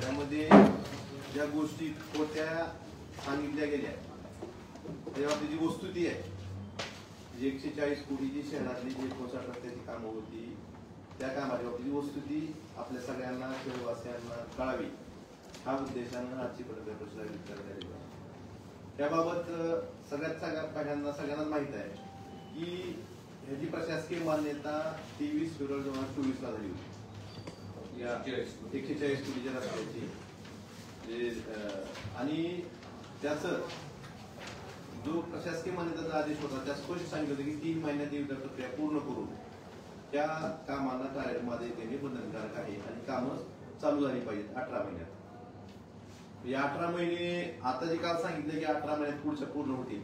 त्यामध्ये ज्या गोष्टी खोट्या सांगितल्या गेल्या तेव्हा त्याची वस्तुती आहे, 140 कोटीची शहरातली जी 59 रस्त्याची कामं होती त्या कामाच्या बाबतीची वस्तुती आपल्या सगळ्यांना शहरवासियांना कळावी हा उद्देशानं आजची पत्रकार परिषद आयोजित करण्यात आली आहे. त्याबाबत सगळ्यांना माहित आहे की ह्याची प्रशासकीय मान्यता 23 फेब्रुवारी 2024 ला झाली होती या 140 कोटीच्या रस्त्याची. आणि त्याचं जो प्रशासकीय मान्यतेचा आदेश होता त्या स्पष्ट सांगितलं होतं की 3 महिन्यात ही प्रक्रिया पूर्ण करून त्या कामांना कार्यक्रमामध्ये देणे बंधनकारक आहे आणि कामं चालू झाली पाहिजेत 18 महिन्यात. या 18 महिने आता जे काल सांगितलं की 18 महिन्यात पुढच्या पूर्ण होतील,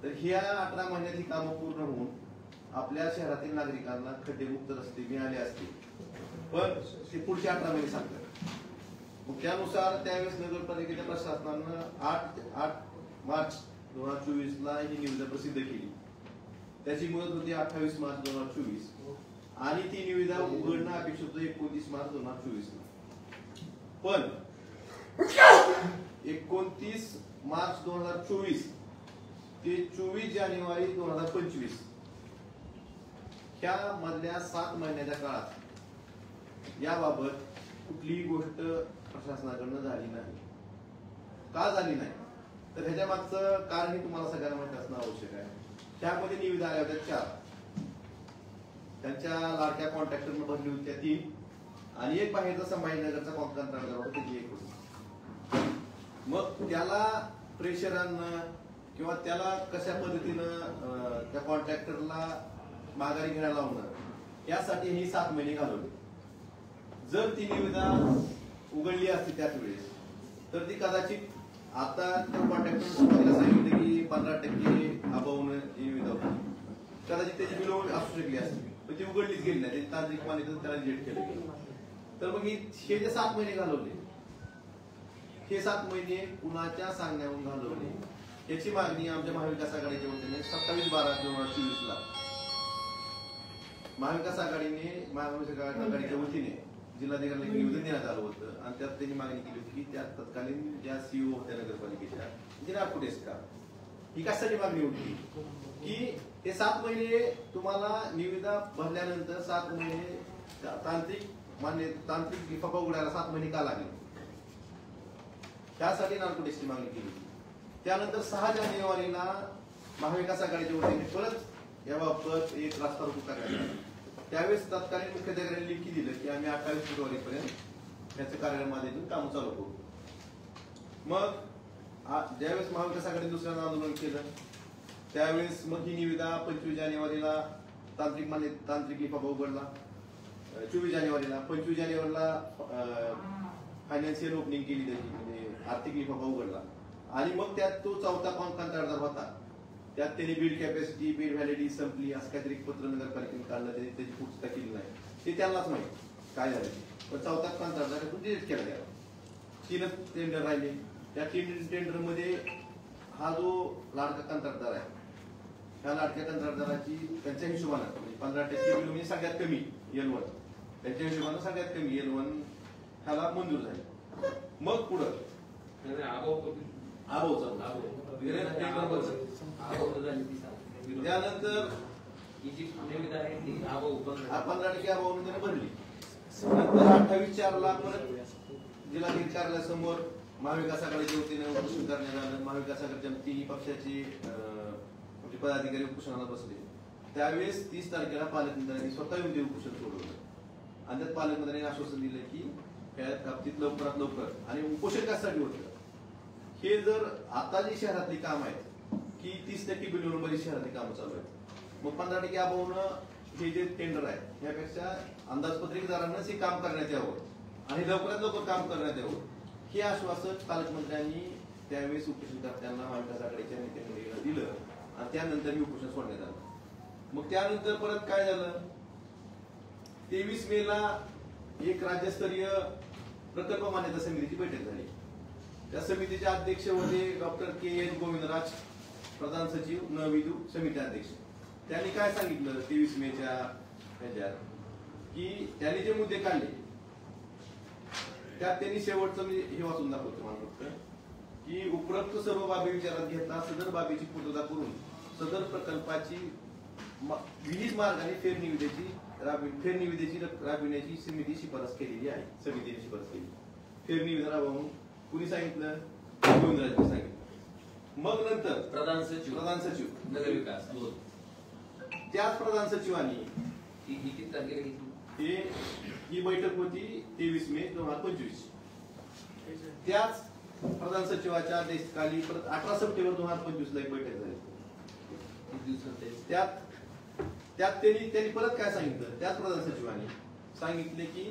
तर ह्या 18 महिन्यात ही कामं पूर्ण होऊन आपल्या शहरातील नागरिकांना खड्डेमुक्त रस्ते मिळाले असतील, पण ते पुढचे 18 महिने सांगतात. मग त्यानुसार त्यावेळेस नगरपालिकेच्या प्रशासनानं 8 मार्च 2024 ला ही निविदा प्रसिद्ध केली. त्याची मुदत होती 28 मार्च 2024 आणि ती निविदा उघडणं अपेक्षित होतं 29 मार्च 2024 ला. पण 29 मार्च 2024 ते 24 जानेवारी 2025 ह्या मधल्या 7 महिन्याच्या काळात याबाबत कुठलीही गोष्ट प्रशासनाकडून झाली नाही. का झाली नाही तर ह्याच्या मागचं कारण तुम्हाला सगळ्यांना माहिती असणं आवश्यक आहे. त्यामध्ये निविदा आल्या होत्या 4, त्यांच्या लाडक्या कॉन्ट्रॅक्टरनं भरली होत्या 3 आणि एक बाहेरचा संभाजीनगरचा कॉन्ट्रॅक्टर होता त्याची 1 होती. मग त्याला प्रेशरांना किंवा त्याला कशा पद्धतीनं त्या कॉन्ट्रॅक्टरला माघारी घ्यायला लावणं यासाठी ही 7 महिने घालवले. जर ती निविदा उघडली असती त्याच वेळेस तर ती कदाचित आता त्या कॉन्ट्रॅक्टरने सुरुवातीला सांगितलं की 15% अभावनं ही निविदा होती, कदाचित त्याची बिल असू शकली असती, पण ती उघडलीच गेली नाही. त्याची तांत्रिक मान्यता त्याला रिजेक्ट केलं गेलं. तर मग हे जे 7 महिने घालवले हे 7 महिने कुणाच्या सांगण्यावरून घालवले याची मागणी आमच्या महाविकास आघाडीच्या वतीने 27/12/2024 ला महाविकास आघाडीच्या वतीने जिल्हाधिकाऱ्यांना निवेदन देण्यात आलं होतं आणि त्यात त्यांनी मागणी केली होती की त्या तत्कालीन ज्या सीओ होत्या नगरपालिकेच्या जिना कुटेस्का ही कशाची मागणी होती की ते 7 महिने तुम्हाला निविदा भरल्यानंतर 7 महिने तांत्रिक लिफाफा उघडायला 7 महिने का लागले त्यासाठी नार्कोटिक्सची मागणी केली. त्यानंतर 6 जानेवारीला महाविकास आघाडीच्या वतीने परत याबाबत एक रास्ता रोको करण्यात आला. त्यावेळेस तत्कालीन मुख्याधिकाऱ्यांनी लिखी दिलं की आम्ही 28 फेब्रुवारी पर्यंत त्याचं कार्यक्रमातून काम चालू करू. मग ज्यावेळेस महाविकास आघाडीने दुसऱ्यांदा आंदोलन केलं त्यावेळेस मग ही निविदा 25 जानेवारीला तांत्रिक लिफाफा उघडला. 24 जानेवारीला 25 जानेवारीला फायनान्शियल ओपनिंग केली त्याची म्हणजे आर्थिक लिफाफा उघडला आणि मग त्यात तो 4था कंत्राटदार होता. त्यात त्यांनी बीड कॅपॅसिटी बीड व्हॅलिडिटी संपली असं काहीतरी पत्र नगरपालिकेने काढलं, त्यांनी त्याची पूर्तता केली नाही ते त्यांनाच माहिती काय झालं. पण 4था कंत्राटदार डिलीट केला गेला. 3 टेंडर राहिले. त्या 3 टेंडर मध्ये हा जो लाडका कंत्राटदार आहे ह्या लाडक्या कंत्राटदाराची त्यांच्या हिशोबानं म्हणजे 15% बिल म्हणजे सगळ्यात कमी L1 त्यांच्या हिशोबानं सगळ्यात कमी L1 ह्याला मंजूर झाली. मग पुढं त्यानंतर 15% अभाव त्याने भरली. नंतर 28/4 परत जिल्हाधिकारी कार्यालयासमोर महाविकास आघाडीच्या वतीने उपोषण करण्यात आलं. महाविकास आघाडीच्या 3 पक्षाचे पदाधिकारी उपोषणाला बसले. त्यावेळेस 30 तारखेला पालकमंत्र्यांनी स्वतः येऊन ते उपोषण सोडवलं आणि त्यात पालकमंत्र्यांनी आश्वासन दिलं की त्या बाबतीत लवकरात लवकर आणि उपोषण कशासाठी होतं हे जर आता जी शहरातली काम आहेत की 30% बिलियन बरीच शहरातली कामं चालू आहेत. मग 15% अभावनं हे जे टेंडर आहे यापेक्षा अंदाजपत्रकदारांनाच हे काम करण्यात यावं आणि लवकरात लवकर काम करण्यात यावं हे आश्वासन पालकमंत्र्यांनी त्यावेळेस उपोषणकर्त्यांना महाविकास आघाडीच्या नेत्यांनी दिलं आणि त्यानंतर हे उपोषण सोडण्यात आलं. मग त्यानंतर परत काय झालं 23 मेला एक राज्यस्तरीय प्रकल्प मान्यता समितीची बैठक झाली. त्या समितीचे अध्यक्ष होते डॉक्टर KN गोविंदराज, प्रधान सचिव नविदू समिती अध्यक्ष. त्यांनी काय सांगितलं 23 मेच्या ह्याच्यात की त्यांनी जे मुद्दे काढले त्यात त्यांनी शेवटचं म्हणजे हे वाचून दाखवतो मला फक्त की उपरोक्त सर्व बाबी विचारात घेता सदर बाबीची पूर्तता करून सदर प्रकल्पाची विहित मार्गाने फेरनिविदेची राबविण्याची समिती शिफारस केलेली आहे. समितीने शिफारस केली. फेरनिविदा राबवून कुणी सांगितलं? गोविंदराजांनी सांगितलं. मग नंतर प्रधान सचिव नगर विकास त्याच प्रधान सचिवांनी किती तारखेला घेतली? ही बैठक होती 23 मे 2025. त्याच प्रधान सचिवाच्या आदेशाखाली परत 18 सप्टेंबर 2025 ला एक बैठक झाली. त्यात त्यांनी परत काय सांगितलं? त्याच प्रधान सचिवांनी सांगितले की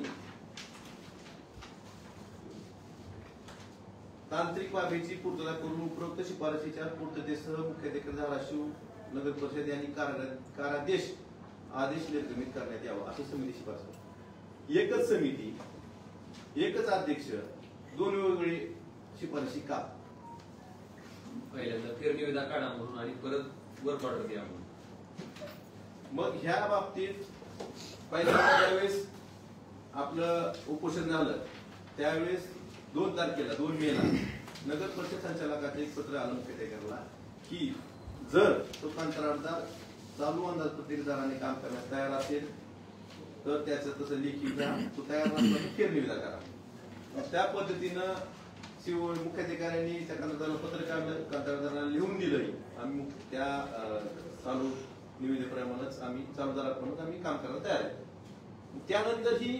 तांत्रिक बाबीची पूर्तता करून उपरोक्त शिफारशीच्या पूर्ततेसह मुख्याधिकारी धाराशिव नगर परिषद यांनी आदेश निर्गमित करण्यात यावा अशी समिती शिफारस. एकच समिती, एकच अध्यक्ष, दोन वेगवेगळी शिफारशी का? पहिल्यांदा फेरनिविदा काढा म्हणून आणि परत वर्क ऑर्डर द्या म्हणून. मग ह्या बाबतीत पहिल्यांदा ज्यावेळेस आपलं उपोषण झालं त्यावेळेस 2 तारखेला 2 मेला नगर परिषद संचालकाचे एक पत्र आलं मुख्याधिकाऱ्याला की जर तो कंत्राटदार चालू अंदाजपत्रकाने काम करण्यास तयार असेल तर त्याचं तसं लेखी द्या, तो तयार नसला तर फेरनिविदा करा. त्या पद्धतीनं मुख्याधिकाऱ्यांनी त्या कंत्राटदाराला पत्र काढलं, कंत्राटदाराला लिहून दिलंय. आम्ही त्या चालू निविदेप्रमाणेच आम्ही चालूदाराप्रमाणेच आम्ही काम करायला तयार आहे. त्यानंतर ही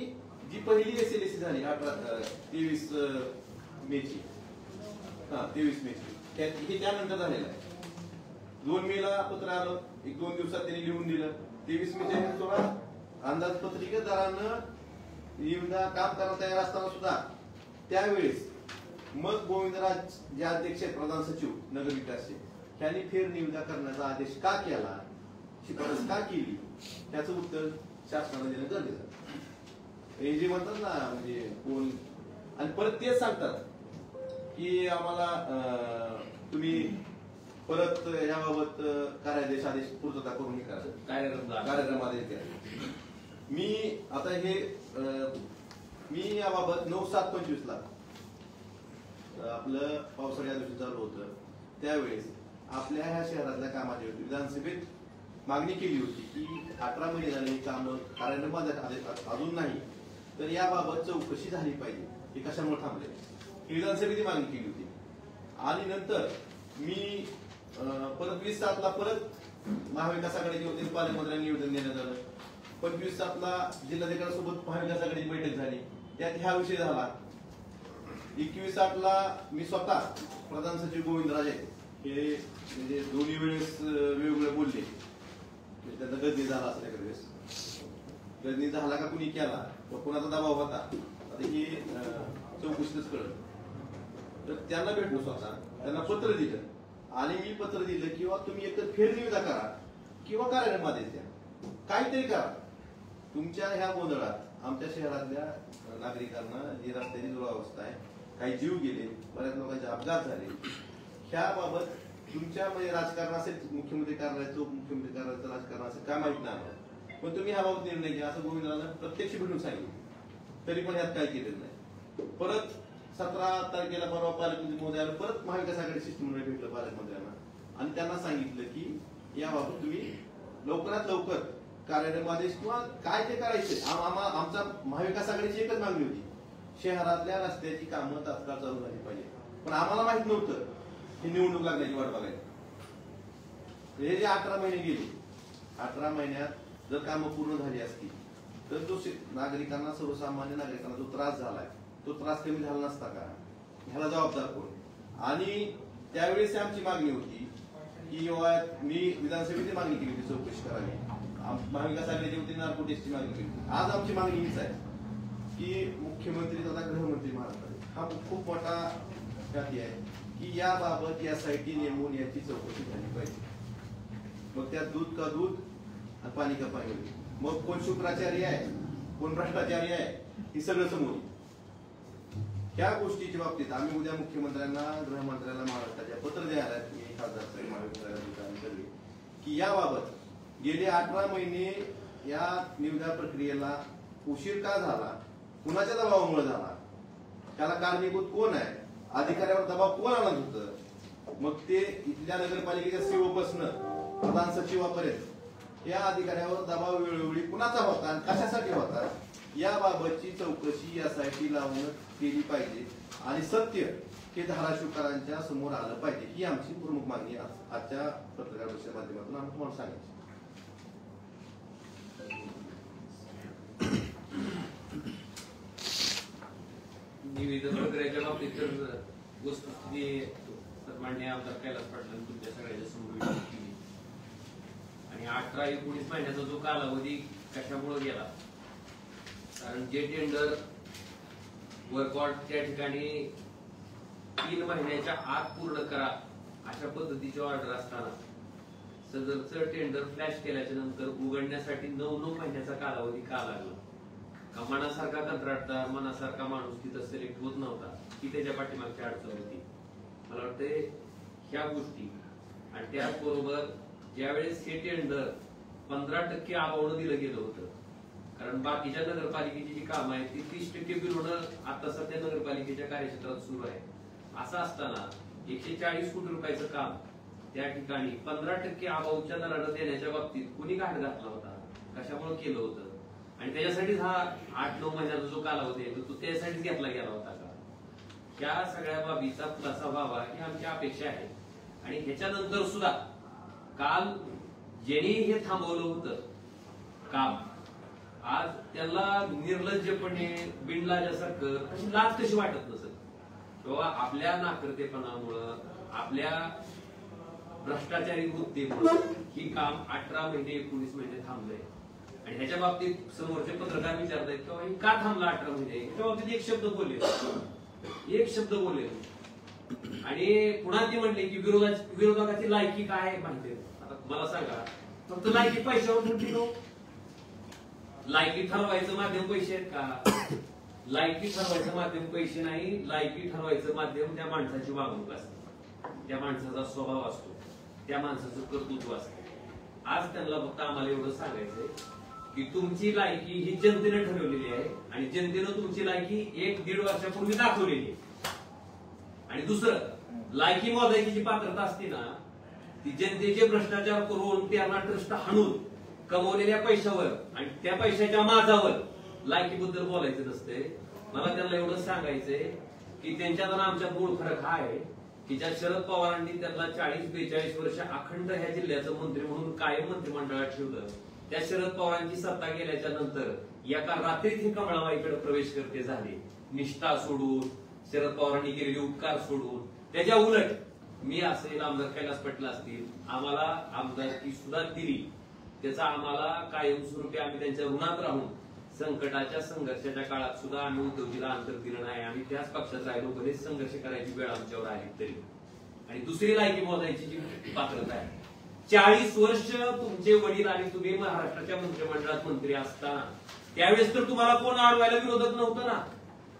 जी पहिली SLAC झाली 23 मेची, 23 मेची हे त्यानंतर झालेलं आहे. 2 मेला पत्र आलं, 1-2 दिवसात त्यांनी लिहून दिलं. 23 मेच्या थोडा अंदाजपत्रिकेदारानं निविदा काम करायला तयार असताना सुद्धा त्यावेळेस मग गोविंदराज जे अध्यक्ष प्रधान सचिव नगर विकासचे त्यांनी फेरनिविदा करण्याचा आदेश का केला, शिफारस का केली, त्याचं उत्तर शासनाला देणं गरजेचं. हे जे म्हणतात ना म्हणजे कोण आणि परत तेच सांगतात की आम्हाला तुम्ही परत याबाबत कार्यादेश आदेश पूर्तता करून हे करा, कार्यक्रम आदेश द्या. मी याबाबत 9/7/25 ला आपलं पावसाळी अधिवेशन चालू होतं त्यावेळेस आपल्या ह्या शहरातल्या कामाची विधानसभेत मागणी केली होती की 18 महिने झाले काम कार्यान्वयनात अजून नाही तर याबाबत चौकशी झाली पाहिजे. हे कशामुळे थांबले ही विधानसभेची मागणी केली होती. आणि नंतर मी परत 20/7 ला परत महाविकास आघाडीचे होते पालकमंत्र्यांनी निवेदन देण्यात आलं. 25/7 ला जिल्हाधिकाऱ्यांसोबत महाविकास आघाडीची बैठक झाली, त्यात हा विषय झाला. 21/8 ला मी स्वतः प्रधान सचिव गोविंदराजे हे म्हणजे दोन्ही वेळेस वेगवेगळे बोलले. त्याचा गजनी झाला असल्या वेळेस गजनी झाला का कुणी केला कोणाचा दबाव होता आता हे चौकशीच कळलं. तर त्यांना भेटलो स्वतः, त्यांना पत्र दिलं आणि मी पत्र दिलं किंवा तुम्ही एकतर फेरनिविदा करा किंवा कार्यालयामध्ये द्या, काहीतरी करा. तुमच्या ह्या गोंधळात आमच्या शहरातल्या नागरिकांना जी रस्त्याची दुरावस्था आहे, काही जीव गेले, बऱ्याच लोकांचे अपघात झाले, ह्याबाबत तुमच्या म्हणजे राजकारण असेल, मुख्यमंत्री कार्यालयाचं उपमुख्यमंत्री कार्यालयाचं राजकारण असेल काय माहित नाही, पण तुम्ही ह्याबाबत निर्णय घ्या असं गोविंदराजांना प्रत्यक्ष भेटून सांगितलं. तरी पण यात काय केलेलं नाही. परत 17 तारखेला परवा पालकमंत्री महोदयाला परत महाविकास आघाडी शिष्टमंडळ भेटलं पालकमंत्र्यांना आणि त्यांना सांगितलं की याबाबत तुम्ही लवकरात लवकर कार्यालयामध्ये आदेश किंवा काय ते करायचे. आमचा महाविकास आघाडीची एकच मागणी होती, शहरातल्या रस्त्याची कामं तात्काळ चालू झाली पाहिजे. पण आम्हाला माहित नव्हतं ही निवडणूक लागण्याची वाट बघायला. हे जे 18 महिने गेले, 18 महिन्यात जर कामं पूर्ण झाली असती तर जो नागरिकांना, सर्वसामान्य नागरिकांना जो त्रास झालाय तो त्रास कमी झाला नसता का? ह्याला जबाबदार कोण? आणि त्यावेळेस आमची मागणी होती की मी विधानसभेची मागणी केली होती चौकशी करावी, महाविकास आघाडीची होती नार्कोटिक्सची मागणी केली होती. आज आमची मागणी हीच आहे की मुख्यमंत्री तथा गृहमंत्री महाराष्ट्राचे हा खूप मोठा ख्याती आहे की याबाबत SIT नेमून याची चौकशी झाली पाहिजे. मग त्यात दूध का दूध आणि पाणी का पाणी. मग कोण शुक्राचार्य आहे, कोण भ्रष्टाचारी आहे, ही सगळं समोर. ह्या गोष्टीच्या बाबतीत आम्ही उद्या मुख्यमंत्र्यांना, गृहमंत्र्यांना महाराष्ट्राच्या पत्र द्यायला मी खासदार की याबाबत गेले 18 महिने या निविदा प्रक्रियेला उशीर का झाला, कुणाच्या दबावामुळे झाला, त्याला कारणीभूत कोण आहे, अधिकाऱ्यावर दबाव कोण आणत होतं, मग ते इथल्या नगरपालिकेच्या सीओ पासून प्रधान सचिवापर्यंत या अधिकाऱ्यावर दबाव वेळोवेळी कुणाचा होता आणि कशासाठी होता याबाबतची चौकशी SIT लावून केली पाहिजे आणि सत्य हे धाराशिवकरांच्या समोर आलं पाहिजे ही आमची प्रमुख मागणी आजच्या पत्रकार परिषदेच्या माध्यमातून आम्ही तुम्हाला सांगायची. निवेदन प्रक्रियेच्या बाबतीत तर वस्तुस्थिती मान्य आमदार कैलास पाटलांनी तुमच्या सगळ्याच्या समोर केली आणि 18-19 महिन्याचा जो कालावधी कशामुळे गेला, कारण जे टेंडर वर्कआउट त्या ठिकाणी 3 महिन्याच्या आत पूर्ण करा अशा पद्धतीची ऑर्डर असताना सदरचं टेंडर फ्लॅश केल्याच्या नंतर उघडण्यासाठी 9 महिन्याचा कालावधी का लागला? का मनासारखा कंत्राटदार, मनासारखा माणूस तिथं सिलेक्ट होत नव्हता की त्याच्या पाठीमागची अडचण होती? मला वाटतंय ह्या गोष्टी आणि त्याचबरोबर ज्यावेळेस हे टेंडर 15% अभावनं दिलं गेलं होतं, कारण बाकीच्या नगरपालिकेची जी कामं आहेत ती 30% बिलवणं आता सध्या नगरपालिकेच्या कार्यक्षेत्रात सुरू आहे. असं असताना 140 कोटी रुपयाचं काम त्या ठिकाणी 15% अभावच्या दरानं देण्याच्या बाबतीत कुणी घाट घातला होता, कशामुळे केलं होतं आणि त्याच्यासाठीच हा 8-9 महिन्याचा जो कालावधी आहे तो त्यासाठीच घेतला गेला होता का? या सगळ्या बाबीचा खुलासा व्हावा ही आमची अपेक्षा आहे. आणि ह्याच्यानंतर सुद्धा काल ज्यांनी हे थांबवलं होतं काम, आज त्याला निर्लज्जपणे बिनलाजासारखं अशी लाज कशी वाटत नसेल किंवा आपल्या नाकर्तेपणामुळं, आपल्या भ्रष्टाचारी वृत्तीमुळे ही काम 18 महिने 19 महिने थांबलंय. आणि ह्याच्या बाबतीत समोरचे पत्रकार विचारतायत किंवा हे का थांबला 18 महिने, ह्याच्या बाबतीत एक शब्द बोलले आणि पुन्हा ती म्हणले की विरोधकाची लायकी काय माहिती. आता मला सांगा, फक्त लायकी पैशावर ठरली नो? लायकी ठरवायचं माध्यम पैसे आहेत का? लायकी ठरवायचं माध्यम पैसे नाही, लायकी ठरवायचं माध्यम त्या माणसाची वागणूक असते, त्या माणसाचा स्वभाव असतो, त्या माणसाचं कर्तृत्व असतं. आज त्यांना फक्त आम्हाला एवढं सांगायचंय की तुमची लायकी ही जनतेने ठरवलेली आहे आणि जनतेनं तुमची लायकी 1-1.5 वर्षापूर्वी दाखवलेली आहे. आणि दुसरं, लायकी मोजायची जी पात्रता असते ना, ती जनतेचे भ्रष्टाचार करून त्यांना ट्रस्ट हाणून कमवलेल्या पैशावर आणि त्या पैशाच्या माझावर लायकीबद्दल बोलायचं नसते. मला त्यांना एवढं सांगायचंय की त्यांच्यात आणि आमच्यात मूळ फरक हा आहे की ज्या शरद पवारांनी त्यांना 40-42 वर्ष अखंड ह्या जिल्ह्याचं मंत्री म्हणून कायम मंत्रिमंडळात ठेवलं, त्या शरद पवारांची सत्ता गेल्याच्या नंतर एका रात्रीत ही कमळाबाईकडे प्रवेश करते झाले. निष्ठा सोडून, शरद पवारांनी केलेले उपकार सोडून. त्याच्या उलट मी असेल, आमदार कैलास पाटील असतील, आम्हाला आमदारकी सुद्धा दिली, त्याचा आम्हाला कायमस्वरूपी आम्ही त्यांच्या ऋणात राहून संकटाच्या संघर्षाच्या काळात सुद्धा आम्ही उद्योगीला अंतर दिलं नाही. आम्ही त्याच पक्षात राहिलो, बरेच संघर्ष करायची वेळ आमच्यावर आली तरी. आणि दुसरी लायकी मोजायची जी पात्रता आहे, 40 वर्ष तुमचे वडील आणि तुम्ही महाराष्ट्राच्या मंत्रिमंडळात मंत्री असताना त्यावेळेस तर तुम्हाला कोण अडवायला विरोधक नव्हतं ना.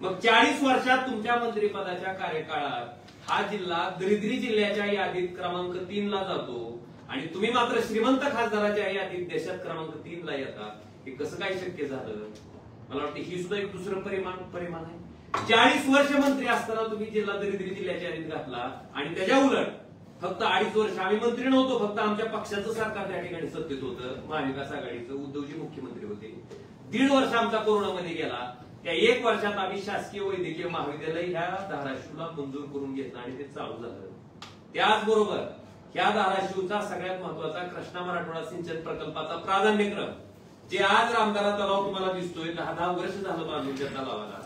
मग 40 वर्षात तुमच्या मंत्रिपदाच्या कार्यकाळात हा जिल्हा दरिद्री जिल्ह्याच्या यादीत क्रमांक 3 ला जातो आणि तुम्ही मात्र श्रीमंत खासदाराच्या यादीत देशात क्रमांक 3 ला येतात. हे कसं काय शक्य झालं? मला वाटतं ही सुद्धा एक दुसरं परिमाण आहे. 40 वर्ष मंत्री असताना तुम्ही जिल्हा दरिद्री जिल्ह्याच्या यादीत घातला आणि त्याच्या उलट फक्त 2.5 वर्ष आम्ही मंत्री नव्हतो, फक्त आमच्या पक्षाचं सरकार त्या ठिकाणी सत्तेत होतं, महाविकास आघाडीचं, उद्धवजी मुख्यमंत्री होते. 1.5 वर्ष आमचा कोरोनामध्ये गेला. त्या 1 वर्षात आम्ही शासकीय वैद्यकीय महाविद्यालय ह्या धाराशिवला मंजूर करून घेतलं आणि ते चालू झालं. त्याचबरोबर ह्या धाराशिवचा सगळ्यात महत्वाचा कृष्णा मराठवाडा सिंचन प्रकल्पाचा प्राधान्यक्रम, जे आज रामदारा तलाव तुम्हाला दिसतोय, 10 वर्ष झालं बांधून त्या तलावाला,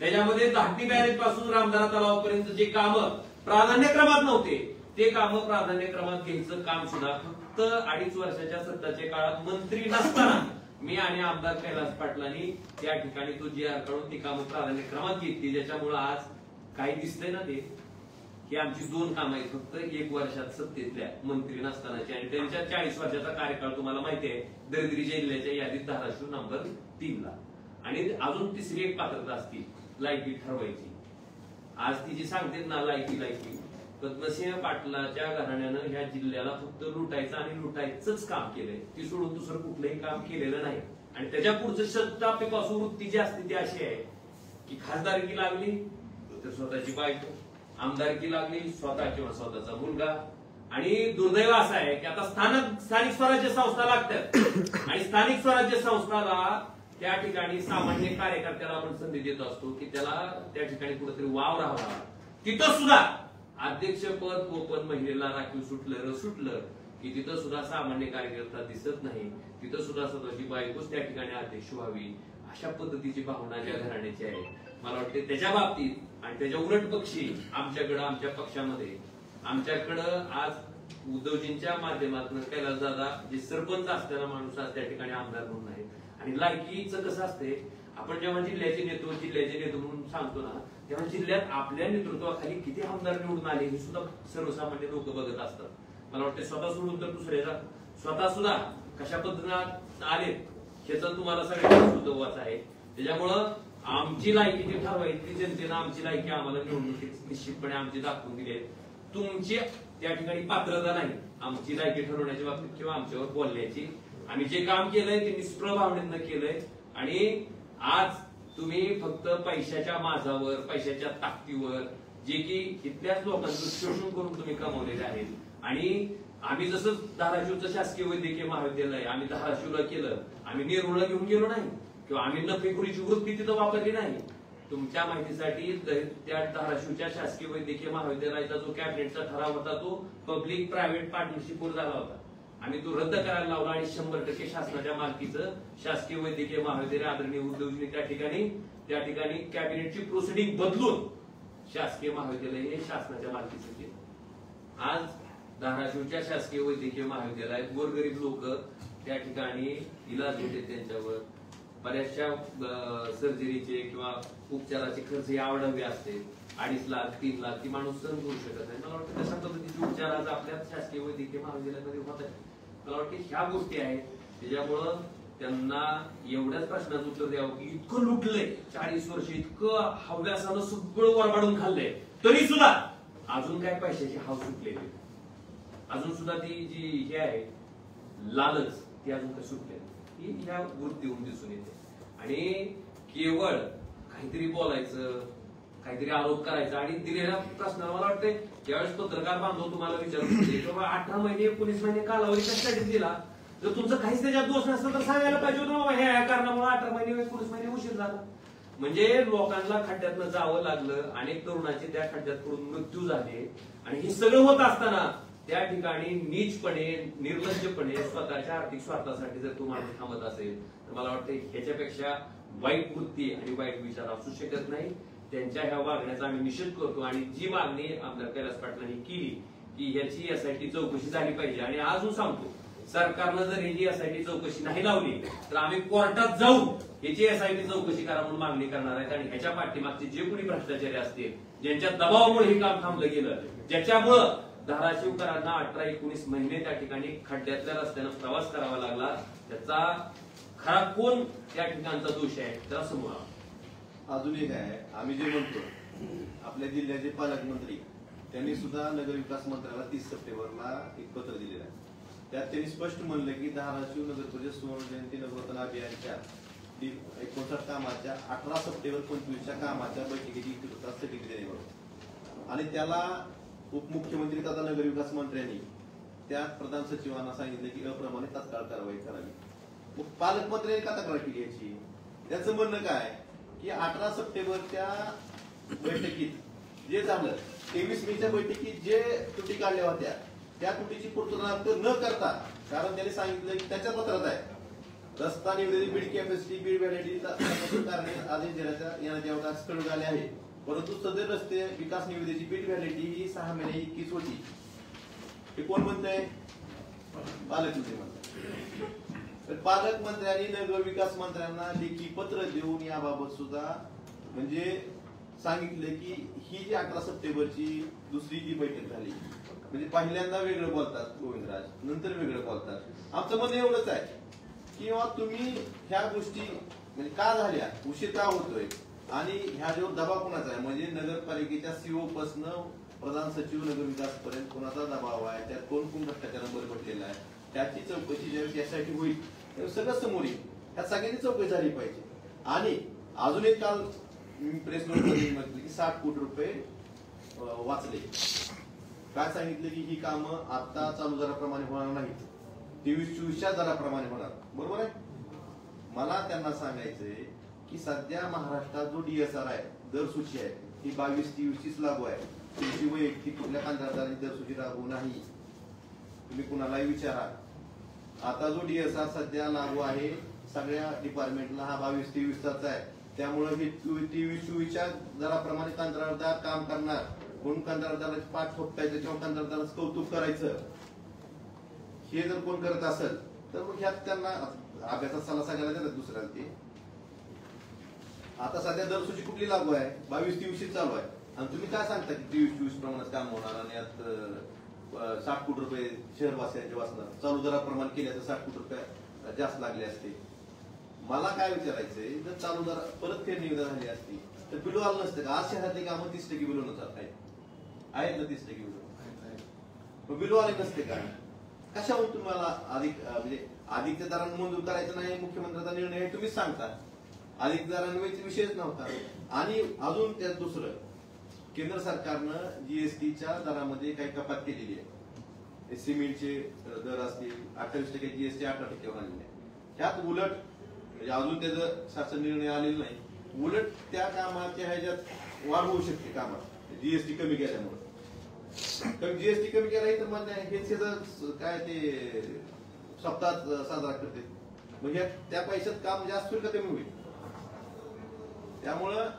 त्याच्यामध्ये धाकटी बॅरेज पासून रामदारा तलावापर्यंत जे कामं प्राधान्यक्रमात नव्हते ते कामं प्राधान्यक्रमात घ्यायचं काम सुद्धा फक्त 2.5 वर्षाच्या सत्ताच्या काळात मंत्री नसताना मी आणि आमदार कैलास पाटलांनी त्या ठिकाणी तो जी आर काढून ती कामं प्राधान्यक्रमात घेतली. ज्याच्यामुळे आज काही दिसतंय ना ते ही आमची 2 कामं आहेत फक्त 1 वर्षात सत्तेतल्या मंत्री नसतानाची. आणि त्यांच्या 40 वर्षाचा कार्यकाळ तुम्हाला माहिती आहे, दरिद्री जिल्ह्याच्या यादीत धाराशिव नंबर 3 ला. आणि अजून तिसरी एक पात्रता असती, लायकी ठरवायची. आज ती जी सांगते ना लायकी, पद्मसिंह पाटलाच्या घराण्यानं ह्या जिल्ह्याला फक्त लुटायचं आणि लुटायचंच काम केलंय, ती सोडून दुसरं कुठलंही काम केलेलं नाही. आणि त्याच्या पुढचं शताब्दीपासून वृत्ती जी असते ती अशी आहे की खासदारकी लागली तर स्वतःची बायको, आमदारकी लागली स्वतः किंवा स्वतःचा मुलगा. आणि दुर्दैव असं आहे की आता स्थानिक स्वराज्य संस्था लागतात आणि स्थानिक स्वराज्य संस्थाला त्या ठिकाणी सामान्य कार्यकर्त्याला आपण संधी देत असतो की त्याला त्या ठिकाणी कुठेतरी वाव राहावा. तिथं सुद्धा अध्यक्षपद ओपन महिलेला राखीव सुटलं की तिथं सुद्धा सामान्य कार्यकर्ता दिसत नाही. तिथं सुद्धा स्वतःची बायकोच त्या ठिकाणी अध्यक्ष व्हावी अशा पद्धतीची भावना ज्या घराण्याची आहे. मला वाटते त्याच्या बाबतीत आणि त्याच्या उलट पक्षी आमच्याकडं, आमच्या पक्षामध्ये आमच्याकडं आज उद्धवजींच्या माध्यमातून कैलासदादा जे सरपंच असताना माणूस आज त्या ठिकाणी आमदार म्हणून आहे. आणि लायकीचं कसं असते, आपण जेव्हा जिल्ह्याचे नेतृत्व म्हणून सांगतो ना, तेव्हा जिल्ह्यात आपल्या नेतृत्वाखाली किती आमदार निवडून आले हे सुद्धा सर्वसामान्य लोक बघत असतात. मला वाटतं स्वतः सोडून तर दुसऱ्याचा स्वतः सुद्धा कशा पद्धतीने आले ह्याचं तुम्हाला सगळ्यांना सुतवाच आहे. त्याच्यामुळं आमची लायकी जी ठरवायची जनतेनं आमची लायकी आम्हाला निवडणुकीत निश्चितपणे आमची दाखवून दिली आहे. तुमची त्या ठिकाणी पात्रता नाही आमची लायकी ठरवण्याच्या बाबतीत किंवा आमच्यावर बोलण्याची. आम्ही जे काम केलंय ते निष्प्रभ भावनेनं केलंय आणि आज तुम्ही फक्त पैशाच्या माझावर, पैशाच्या ताकदीवर जे की इथल्याच लोकांचं शोषण करून तुम्ही कमावलेले आहेत. आणि आम्ही जसं धाराशिवचं शासकीय वैद्यकीय महाविद्यालय आम्ही धाराशिवला केलं, आम्ही नेरूळला घेऊन गेलो नाही किंवा आम्ही नफेखोरीची वृत्ती तिथं वापरली नाही. तुमच्या माहितीसाठी त्या धाराशिवच्या शासकीय वैद्यकीय महाविद्यालयाचा जो कॅबिनेटचा ठराव होता तो पब्लिक प्रायव्हेट पार्टनरशिपवर झाला होता. आम्ही तो रद्द करायला लावला आणि 100% शासनाच्या मालकीचं शासकीय वैद्यकीय महाविद्यालय आदरणीय उद्धवजींनी त्या ठिकाणी कॅबिनेटची प्रोसिडिंग बदलून शासकीय महाविद्यालय हे शासनाच्या मालकीचं केलं. आज धाराशिवच्या शासकीय वैद्यकीय महाविद्यालयात गोरगरीब लोक त्या ठिकाणी इलाज होते, त्यांच्यावर बऱ्याचशा सर्जरीचे किंवा उपचाराचे खर्च आवडवे असते. 2.5 लाख 3 लाख ती माणूस सहन करू शकत नाही. मला वाटतं तशा पद्धतीचे उपचार आज आपल्या शासकीय वैद्यकीय महाविद्यालयामध्ये होत आहेत. मला वाटतं ह्या गोष्टी आहेत त्याच्यामुळं त्यांना एवढ्याच प्रश्नाचं उत्तर द्यावं की इतकं लुटलंय 40 वर्ष, इतकं हव्यासानं सगळं वरबाडून खाल्लंय, तरी सुद्धा अजून काय पैशाची हाव सुटलेली, अजून सुद्धा ती जी हे आहे लालच ती अजून काय सुटलेली ही ह्या वृत्तीहून दिसून येते. आणि केवळ काहीतरी बोलायचं, काहीतरी आरोप करायचा आणि दिलेल्या प्रश्नाला मला वाटते ज्यावेळेस पत्रकार बांधव तुम्हाला विचारत होते किंवा 18 महिने 19 महिने कालावधी कशासाठी दिला, जर तुमचं काहीच त्याच्यात दोष नसतं तर सांगायला पाहिजे होतं बाबा ह्या कारणामुळे 18 महिने 19 महिने उशीर झाला. म्हणजे लोकांना खड्ड्यातनं जावं लागलं, अनेक तरुणाचे त्या खड्ड्यात पडून मृत्यू झाले. आणि हे सगळं होत असताना त्या ठिकाणी नीचपणे, निर्लज्जपणे स्वतःच्या आर्थिक स्वार्थासाठी जर तुम्हाला थांबत असेल तर मला वाटतं ह्याच्यापेक्षा वाईट वृत्ती आणि वाईट विचार असू शकत नाही. त्यांच्या ह्या वागण्याचा आम्ही निषेध करतो आणि जी मागणी आमदार कैलास पाटलांनी केली की ह्याची एसआयटी चौकशी झाली पाहिजे. आणि अजून सांगतो, सरकारनं जर ह्याची एसआयटी चौकशी नाही लावली तर आम्ही कोर्टात जाऊन ह्याची एसआयटी चौकशी करा म्हणून मागणी करणार आहेत. आणि ह्याच्या पाठीमागचे जे कोणी भ्रष्टाचारी असतील, ज्यांच्या दबावामुळे हे काम थांबलं गेलं, ज्याच्यामुळं धाराशिवकरांना 18-19 महिने त्या ठिकाणी खड्ड्यातल्या रस्त्यानं प्रवास करावा लागला, त्याचा खरा कोण त्या ठिकाणचा दोष आहे त्याला समोर आला. अजून एक आहे, आम्ही जे म्हणतो आपल्या जिल्ह्याचे पालकमंत्री त्यांनी सुद्धा नगरविकास मंत्र्याला 30 सप्टेंबरला एक पत्र दिलेलं आहे. त्यात त्यांनी स्पष्ट म्हणलं की धाराशिव नगर परिषद सुवर्ण जयंती नवरत्न अभियानच्या 59 कामाच्या 18 सप्टेंबर 25च्या कामाच्या बैठकीची स्थगिती देण्याबाबत आणि त्याला उपमुख्यमंत्री तथा नगरविकास मंत्र्यांनी त्या प्रधान सचिवांना सांगितलं की अप्रमाणे तात्काळ कारवाई करावी. मग पालकमंत्र्यांनी का तक्रार केली याची? त्याचं म्हणणं काय की 18 सप्टेंबरच्या बैठकीत जे झालं, 23 मेच्या बैठकीत जे त्रुटी काढल्या होत्या त्या त्रुटीची पूर्तता न करता, कारण त्यांनी सांगितलं की त्याच्या पत्रात आहे रस्ता निवडलेली बीड कॅपॅसिटी बीड व्हॅलिडिटी कारणे आदेश येण्याच्या अवकाश कळून आले आहे, परंतु सदर रस्ते विकास निविदेची बीड व्हॅलिडिटी ही 6 महिने इतकीच होती. हे कोण म्हणतंय? पालकमंत्री म्हणतात. तर पालकमंत्र्यांनी नगर विकास मंत्र्यांना लेखी पत्र देऊन याबाबत सुद्धा म्हणजे सांगितलं की ही जी 18 सप्टेंबरची दुसरी जी बैठक झाली, म्हणजे पहिल्यांदा वेगळं बोलतात गोविंदराज, नंतर वेगळं बोलतात. आमचं म्हणणं एवढंच आहे की तुम्ही ह्या गोष्टी म्हणजे का झाल्या, उशीर का होतोय आणि ह्याच्यावर दबाव कोणाचा आहे, म्हणजे नगरपालिकेच्या सीओ पासून प्रधान सचिव नगर विकास पर्यंत कोणाचा दबाव आहे, त्यात कोण कोण भ्रष्टाचारानं बरबटलेला आहे, त्याची चौकशी ज्यावेळेस यासाठी होईल सगळं समोर येईल. ह्या सगळ्यांनी चौकशी झाली पाहिजे. आणि अजून एक काल मी प्रेस नोट म्हटलं की 60 कोटी रुपये वाचले. काय सांगितलं की ही कामं आता चालू दराप्रमाणे होणार नाहीत, 23-24च्या दराप्रमाणे होणार. बरोबर आहे. मला त्यांना सांगायचंय की सध्या महाराष्ट्रात जो DSR आहे, दर सूची आहे, ही 22-23चीच लागू आहे. तुमची वैयक्तिक कुठल्या कंत्राटदाराची दर सूची लागू नाही. तुम्ही कुणालाही विचारा. आता जो DSR सध्या लागू आहे सगळ्या डिपार्टमेंटला हा 22-23चाच आहे. त्यामुळे हे 23-24च्या दराप्रमाणे कंत्राटदार काम करणार. म्हणून कंत्राटदाराची पाठ ठोकायचं किंवा कंत्राटदाराचं कौतुक करायचं, हे जर कोण करत असेल तर मग ह्यात त्यांना अभ्यासात सल्ला सांगायला देतात दुसऱ्याला. ते आता सध्या दर सूची कुठली लागू आहे, 22-23 चालू आहे. आणि तुम्ही काय सांगता की 23-24 प्रमाणात काम होणार आणि यात 60 कोटी रुपये शहरवासियांचे वाचणार. चालू दराप्रमाणे केल्या तर 60 कोटी रुपये जास्त लागले असते. मला काय विचारायचंय, जर चालू दर परत फेर निविदा झाली असती तर बिलो आलं नसतं का? आज शहरातली कामं 30% बिलो नसतात आहेत ना, 30% बिलो. बिलो आले नसते का? कशावर तुम्हाला अधिक म्हणजे अधिकच्या दराने मंजूर करायचं नाही, मुख्यमंत्र्यांचा निर्णय आहे तुम्हीच सांगता. अधिक दरांचा विषयच नव्हता. आणि अजून त्यात दुसरं, केंद्र सरकारनं जीएसटीच्या दरामध्ये काही कपात केलेली आहे. सिमेंटचे दर असतील 28% जीएसटी 18% आणले. ह्यात उलट म्हणजे अजून त्याचं शासन निर्णय आलेला नाही. उलट त्या कामाच्या ह्याच्यात वाढ होऊ शकते कामात जीएसटी कमी केल्यामुळे. जीएसटी कमी केला तर म्हणजे हे काय ते सप्ताह साजरा करते, म्हणजे त्या पैशात काम जास्त होईल का कमी होईल? त्यामुळं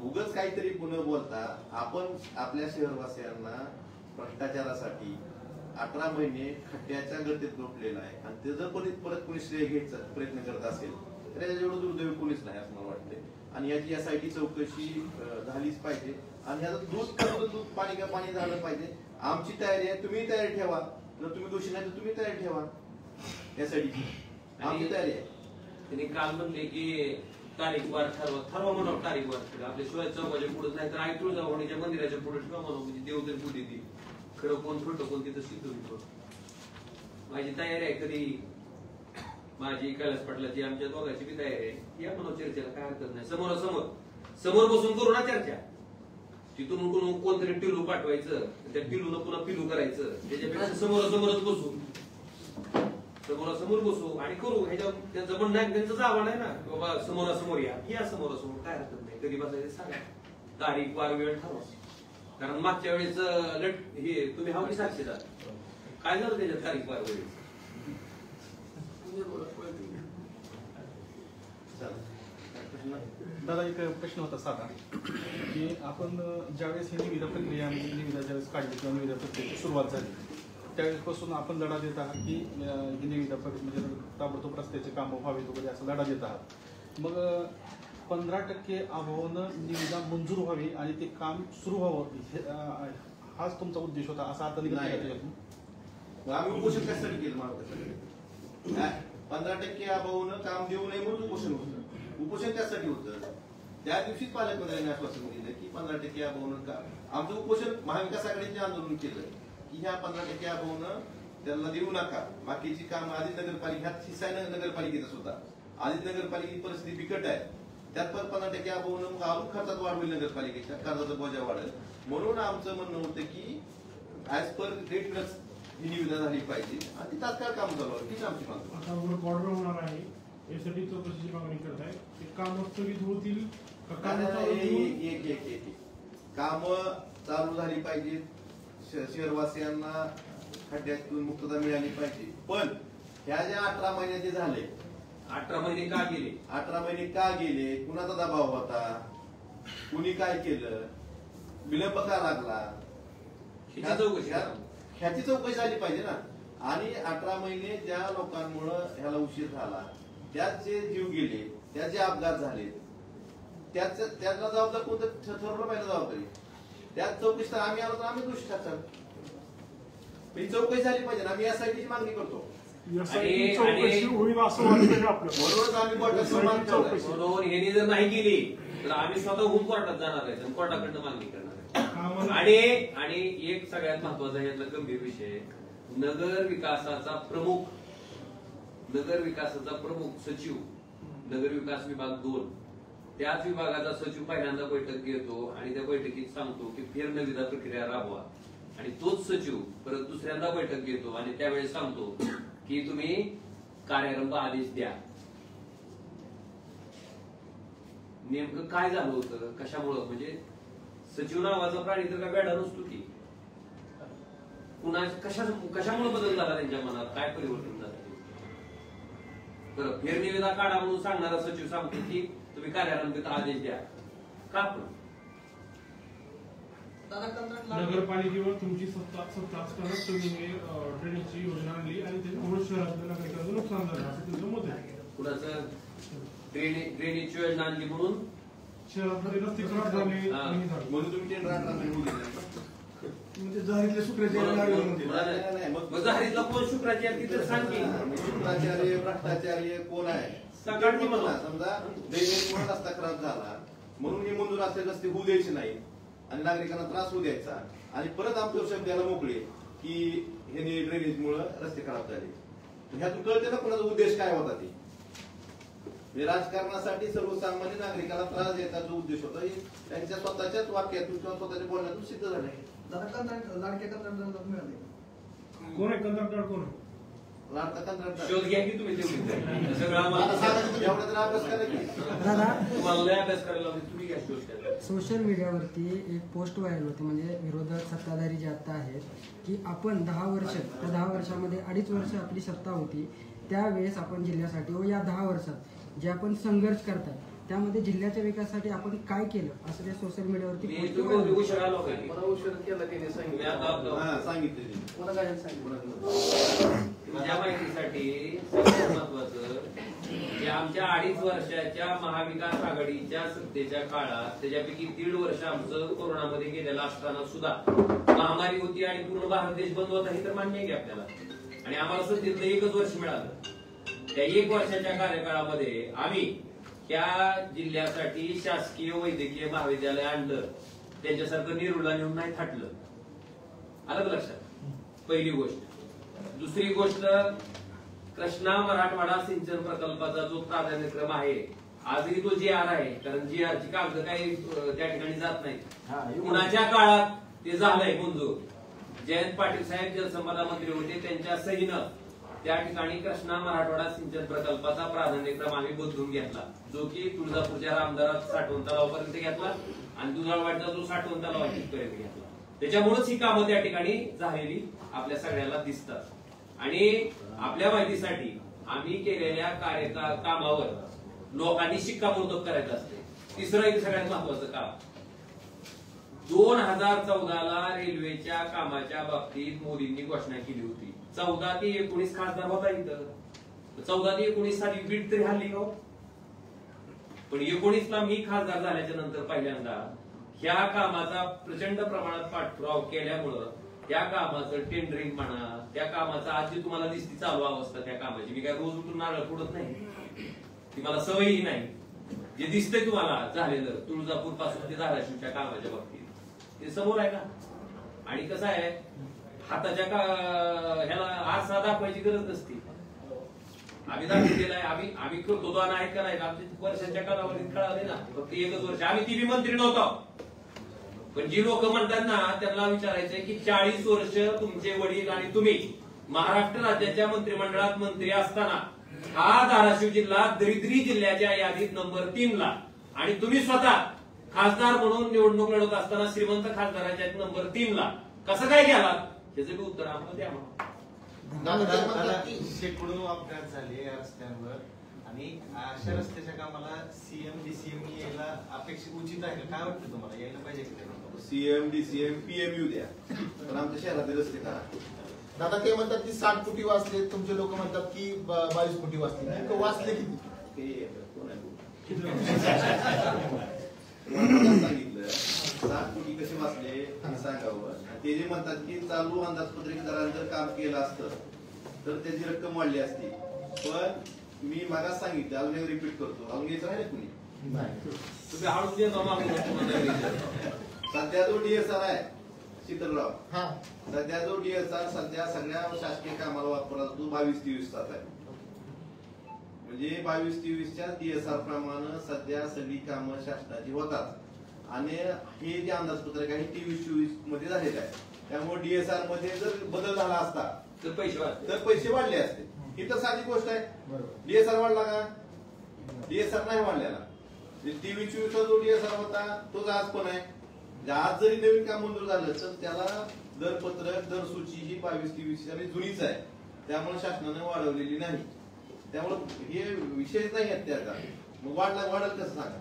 उगाच काहीतरी पुन्हा बोलता. आपण आपल्या शहरवासियांना भ्रष्टाचारासाठी 18 महिने खड्ड्याच्या गर्दीत लोटलेला आहे. आणि ते जर परत कोणी श्रेय घ्यायचा प्रयत्न करत असेल तर याच्या जेवढं दुर्दैवी कोणीच नाही असं मला वाटतंय. आणि याची SIT चौकशी झालीच पाहिजे. आणि ह्याचं दूध पाणी का पाणी झालं पाहिजे. आमची तयारी आहे, तुम्ही तयारी ठेवा. जर तुम्ही दोषी नाही तर तुम्ही तयारी ठेवा. यासाठी आमची तयारी आहे. त्यांनी काल म्हणले की तारीखवार ठरवा म्हणून तारीखवार आपल्या शिवाय चौकाच्या पुढे नाही तर आई तुळजाभवानीच्या मंदिराच्या पुढे ठेवा म्हणून, म्हणजे देव तरी पुढे ती खरं कोण खोटं कोण तिथं सिद्ध. माझी तयारी आहे. कधी माझी कैलास पाटलाची आमच्या दोघांची बी तयारी आहे. या म्हणून चर्चेला काय हरकत नाही. समोर बसून करू ना चर्चा. तिथून कोणतरी टिलू पाठवायचं, त्या टिलून पुन्हा पिलू करायचं. त्याच्यापेक्षा समोरासमोरच बसू, समोरासमोर बसू आणि करू. ह्याच्यावर त्यांचं म्हणणं आहे, त्यांचं आव्हान आहे ना बाबा समोरासमोर या समोरासमोर काय हरकत नाही. कधी बसायचं सांगा, तारीख वार वेळ ठरवा. कारण मागच्या वेळेस हे तुम्ही हा साक्षीदार काय झालं त्याच्यात तारीख वार वेळेस. दादा एक प्रश्न होता साधा, की आपण ज्यावेळेस ही निविदा प्रक्रिया निविदा ज्यावेळेस काढली किंवा निविदा प्रक्रियेची सुरुवात झाली त्यावेळेसपासून आपण लढा देत आहात की ही निविदा म्हणजे ताबडतोब रस्त्याचे कामं व्हावीत वगैरे असं लढा देत आहात. मग 15% अभावानं निविदा मंजूर व्हावी आणि ते काम सुरू व्हावं हाच तुमचा उद्देश होता असा आता निघत आम्ही उपोषण कशासाठी केलं महाराष्ट्रासाठी? 15% अभावानं काम देऊ नये म्हणून उपोषण होतं. उपोषण त्यासाठी होतं. त्या दिवशीच पालकमंत्र्यांनी आश्वासन दिलं की 15% अभावानं का आमचं उपोषण महाविकास आघाडीने आंदोलन केलं की ह्या 15% अभावानं त्यांना देऊ नका. बाकीची काम आदित्य नगरपालिका ह्यात हिस्सा नगरपालिकेचा सुद्धा. आदित्य नगरपालिकेची परिस्थिती बिकट आहे. त्यात पण 15% अभावानं मग अजून खर्चात वाढ होईल, नगरपालिकेच्या कर्जाचा बोजा वाढेल. म्हणून आमचं म्हणणं होतं की ऍज पर डेटनच ही निविदा झाली पाहिजे आणि ती तात्काळ काम चालू आहे. तीच आमची मागणी. आता ऑर्डर होणार आहे यासाठी चौकशीची मागणी करत आहे. ते काम स्थगित होतील काम चालू झाली पाहिजे. शहरवासियांना खड्ड्यातून मुक्तता मिळाली पाहिजे. पण ह्या ज्या 18 महिने जे झाले, 18 महिने का गेले, 18 महिने का गेले, कुणाचा दबाव होता, कुणी काय केलं, विलंब का लागला, ह्याची चौकशी झाली पाहिजे ना. आणि 18 महिने ज्या लोकांमुळे ह्याला उशीर झाला, त्यात जे जीव गेले, त्यात जे अपघात झाले, त्याला जबाबदार कोणतं ठरवलं पाहिजे जबाबदारी. त्यात चौकशी आम्ही आलो तर आम्ही दोषी ठरतात. चौकशी झाली पाहिजे. आम्ही यासाठीची मागणी करतो. म्हणूनच आम्ही बरोबर ह्यांनी जर नाही केली तर आम्ही स्वतःहून कोर्टात जाणार आहे आणि कोर्टाकडनं मागणी करणार आहे. आणि एक सगळ्यात महत्वाचा यातला गंभीर विषय, नगर विकासाचा प्रमुख सचिव, नगर विकास विभाग 2 त्याच विभागाचा सचिव पहिल्यांदा बैठक घेतो आणि त्या बैठकीत सांगतो की फेरनिविदा प्रक्रिया राबवा, आणि तोच सचिव परत दुसऱ्यांदा बैठक घेतो आणि त्यावेळेस सांगतो की तुम्ही कार्यारंभ आदेश द्या. नेमकं काय झालं होतं, कशामुळं? म्हणजे सचिव नावाचा प्राणी तर काय वेडा नसतो की, कशामुळे बदल झाला त्यांच्या मनात, काय परिवर्तन झालं? बरं, फेरनिविदा काढा म्हणून सांगणारा सचिव सांगतो की तुम्ही कार्यारंभित आदेश द्या. का? पण नगरपालिकेवर तुमची सत्ता असताना तुम्ही ड्रेनेजची योजना आणली आणि त्याच्यामुळे शहरातल्या नागरिकांचं नुकसान झालं असं तुमचं मत आहे. कुणाचं ड्रेनेजची योजना आणली म्हणून शहरातले रस्ते खराब झाले म्हणून तुम्ही टेंडर आणला म्हणजे जहारीतले शुक्राचार्य जहारीतला कोण शुक्राचार्य तिथं सांगे. शुक्राचार्य भ्रष्टाचार्य कोण आहे सगळ्यांनी म्हणा. समजा ड्रेनेजमुळे रस्ता खराब झाला म्हणून हे मंजूर असलेले रस्ते होऊ द्यायचे नाही आणि नागरिकांना त्रास होऊ द्यायचा, आणि परत आमच्या शब्द द्यायला मोकळे की हे ड्रेनेजमुळे रस्ते खराब झाले. ह्यातून कळते ना कोणाचा उद्देश काय होता ते. राजकारणासाठी सर्वसामान्य नागरिकाला त्रास द्यायचा जो उद्देश होता त्यांच्या स्वतःच्याच वाक्यातून किंवा स्वतःच्या बोलण्यातून सिद्ध झालं. लाडक्या कंत्राटदाराला मिळाले. कोण आहे कंत्राटदार? कोण आहे लाडका कंत्राटदार? शोध घ्या की तुम्ही तेवढी सगळं आम्हाला एवढा तर अभ्यास करा की. तुम्हाला लय अभ्यास करायला लावते, तुम्ही घ्या शोध घ्या. सोशल मीडियावरती एक पोस्ट व्हायरल होती, म्हणजे विरोधक सत्ताधारी जे आता आहेत की आपण 10 वर्ष, त्या 10 वर्षामध्ये 2.5 वर्ष आपली सत्ता होती, त्यावेळेस आपण जिल्ह्यासाठी व या 10 वर्षात जे आपण संघर्ष करतात त्यामध्ये जिल्ह्याच्या विकासासाठी आपण काय केलं असं ते सोशल मीडियावरती माझ्या माहितीसाठी सगळ्यात महत्वाचं की आमच्या 2.5 वर्षाच्या महाविकास आघाडीच्या सत्तेच्या काळात त्याच्यापैकी 1.5 वर्ष आमचं कोरोनामध्ये गेलेलं असताना सुद्धा महामारी होती आणि पूर्ण भारत देश बंद होता, हे तर मान्य आहे की आपल्याला. आणि आम्हाला सत्तेतलं 1च वर्ष मिळालं. त्या 1 वर्षाच्या कार्यकाळामध्ये आम्ही त्या जिल्ह्यासाठी शासकीय वैद्यकीय महाविद्यालय आणलं, त्यांच्यासारखं निरुला नेऊन नाही थाटलं. आलं का लक्षात? पहिली गोष्ट. दुसरी गोष्ट, कृष्णा मराठवाडा सिंचन प्रकल्पाचा जो प्राधान्यक्रम आहे, आजही तो GR आहे, कारण GR ची कागद काही त्या ठिकाणी जात नाही. कुणाच्या काळात ते झालंय मंजूर? जयंत पाटील साहेब जलसंपदा मंत्री होते, त्यांच्या सहीनं त्या ठिकाणी कृष्णा मराठवाडा सिंचन प्रकल्पाचा प्राधान्यक्रम आम्ही बदलून घेतला, जो की तुळजापूरच्या रामदारात साठवण तलावापर्यंत घेतला आणि दुधाळवाडचा जो साठवण तलाव तिथपर्यंत घेतला. त्याच्यामुळेच ही कामं त्या ठिकाणी झालेली आपल्या सगळ्याला दिसतात. आणि आपल्या माहितीसाठी आम्ही केलेल्या कामावर लोकांनी शिक्कामोर्तब करायचं असते. तिसरं एक सगळ्यात महत्वाचं काम, 2014ला रेल्वेच्या कामाच्या बाबतीत मोदींनी घोषणा केली होती. 14 ते 19 खासदार होता इथं. 14 ते 19 साली बीट तरी हल्ली हो, पण 19ला मी खासदार झाल्याच्या नंतर पहिल्यांदा ह्या कामाचा प्रचंड प्रमाणात पाठपुरावा केल्यामुळं त्या कामाचं टेंडरिंग म्हणा, त्या कामाचा आज जी तुम्हाला दिसती चालू अवस्था त्या कामाची, मी काय रोज उठून नारळ फोडत नाही, ती मला सवयही नाही. जे दिसतंय तुम्हाला झालेलं तुळजापूर पासून ते धाराशिवच्या कामाच्या बाबतीत ते समोर आहे ना. आणि कसं आहे, हाताच्या ह्याला आरसा दाखवायची गरज नसते. आम्ही दाखवलेला आहे, आम्ही करतो तो आहेत का नाही, आमच्या वर्षांच्या कालावधीत कळाले ना. फक्त 1च वर्ष आम्ही ती मंत्री नव्हतो. पण जी लोक म्हणतात ना त्यांना विचारायचंय की 40 वर्ष तुमचे वडील आणि तुम्ही महाराष्ट्र राज्याच्या मंत्रिमंडळात मंत्री असताना हा धाराशिव जिल्हा दरिद्री जिल्ह्याच्या यादीत नंबर 3ला, आणि तुम्ही स्वतः खासदार म्हणून निवडणूक लढवत असताना श्रीमंत खासदाराच्या नंबर 3ला कसं काय गेला, त्याचं बी उत्तर आम्हाला द्या. शेकडो अपघात झाले या रस्त्यांवर, आणि अशा रस्त्याच्या कामाला CM DCM यायला अपेक्षित उचित आहे. काय वाटतं तुम्हाला, यायला पाहिजे का? CM DCM PMU द्या, पण आमच्या शहरातले रस्ते करा. दादा ते म्हणतात की 60 कोटी वाचले, तुमचे लोक म्हणतात की 22 कोटी वाचले. नेमकं वाचले किती? सांगितलं 60 कोटी कसे वाचले हे सांगावं. ते जे म्हणतात की चालू अंदाजपत्रकात जर काम केलं असतं तर त्याची रक्कम वाढली असती. पण मी मागास सांगितलं, अजून रिपीट करतो, अजून यायचं नाही कुणी. तुम्ही हळूच सध्या जो DSR आहे शीतलराव, सध्या जो DSR सध्या सगळ्या शासकीय कामाला वापरला तो 22-23 तास आहे. म्हणजे 22-23च्या DSR प्रमाणे सध्या सगळी कामं शासनाची होतात आणि हे जे अंदाजपत्रक आहे 23-24 मध्ये झालेलं आहे. त्यामुळे DSR मध्ये जर बदल झाला असता तर पैसे वाढले असते. ही तर साधी गोष्ट आहे. DSR वाढला का? DSR नाही वाढलेला. 23-24चा जो DSR होता तोच आज पण आहे. आज जरी नवीन काम मंजूर झालं तर त्याला दरपत्रक दर सूची ही 22-23 आणि जुनीच आहे. त्यामुळे शासनाने वाढवलेली नाही. त्यामुळे हे विषयच नाही आहेत त्याचा. मग वाढेल कसं सांगा?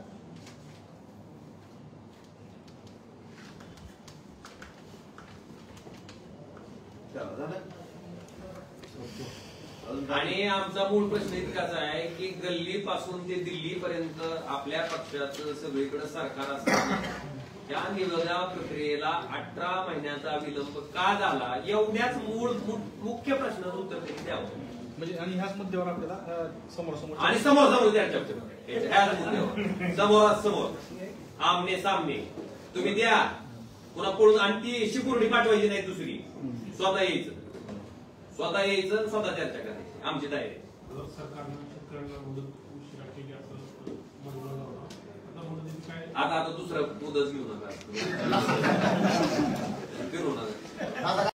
आणि आमचा मूळ प्रश्न इतकाच आहे की गल्ली पासून ते दिल्ली पर्यंत आपल्या पक्षाचं सगळीकडे सरकार असताना त्या निवडणुका प्रक्रियेला 18 महिन्याचा विलंब का झाला एवढ्याच मुख्य प्रश्नाचं उत्तर त्यांनी द्यावं. म्हणजे आणि ह्याच मुद्द्यावर आपल्याला समोर आणि समोर समोर आमने सामने तुम्ही द्या. पुन्हा पळून आणि ती शिकुर्डी पाठवायची नाही दुसरी. स्वतः यायचं स्वतः चर्चा करायची. आमची तयारी. सरकारनं शेतकऱ्यांना मदत उशिरा केली असं म्हणलं जातं. आता दुसरं मुदत घेऊ नका. फिरू नका.